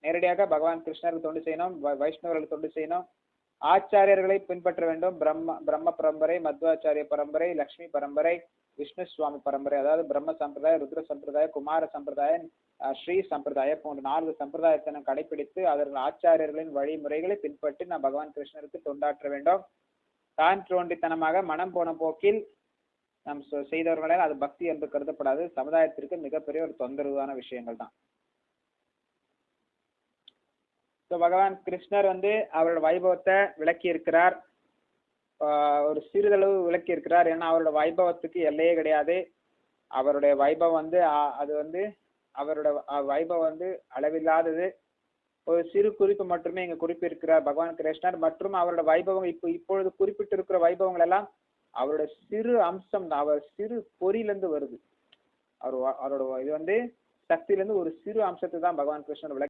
நேரடியாக பகவான் கிருஷ்ணருக்கு தொண்டு செய்யணும், வைஷ்ணவர்களுக்கு தொண்டு செய்யணும், ஆச்சாரியர்களை பின்பற்ற வேண்டும். பிரம்ம பரம்பரை, மத்வாச்சாரிய பரம்பரை, லட்சுமி பரம்பரை, விஷ்ணு சுவாமி பரம்பரை, அதாவது பிரம்ம சம்பிரதாய, ருத்ர சம்பிரதாய, குமார சம்பிரதாய, ஸ்ரீ சம்பிரதாய போன்ற 4 சம்பிரதாயத்தை நான் கடைபிடித்து அவர்கள் ஆச்சாரியர்களின் வழிமுறைகளை பின்பற்றி நான் பகவான் கிருஷ்ணருக்கு தொண்டாற்ற வேண்டும். தான் தோன்றித்தனமாக மனம் போன போக்கில் நாம் செய்தவர்களால் அது பக்தி என்று கருதப்படாது. சமுதாயத்திற்கு மிகப்பெரிய ஒரு தொந்தரவான விஷயங்கள் தான். பகவான் கிருஷ்ணர் அவரோட வைபவத்தை விளக்கி இருக்கிறார், ஒரு சிறிதளவு விளக்கி இருக்கிறார். ஏன்னா அவரோட வைபவத்துக்கு எல்லையே கிடையாது. அவருடைய வைபவம் அது அவரோட வைபவம் அளவில்லாதது. ஒரு சிறு குறிப்பு மட்டுமே இங்க குறிப்பிருக்கிறார் பகவான் கிருஷ்ணர். மற்றும் அவரோட வைபவம் இப்பொழுது குறிப்பிட்டு இருக்கிற வைபவங்கள் எல்லாம் அவரோட சிறு அம்சம் தான். அவர் சிறு பொறியிலிருந்து வருது. அவரோட இது சக்தியிலிருந்து ஒரு சிறு அம்சத்தை தான் பகவான் கிருஷ்ணர் விளக்கி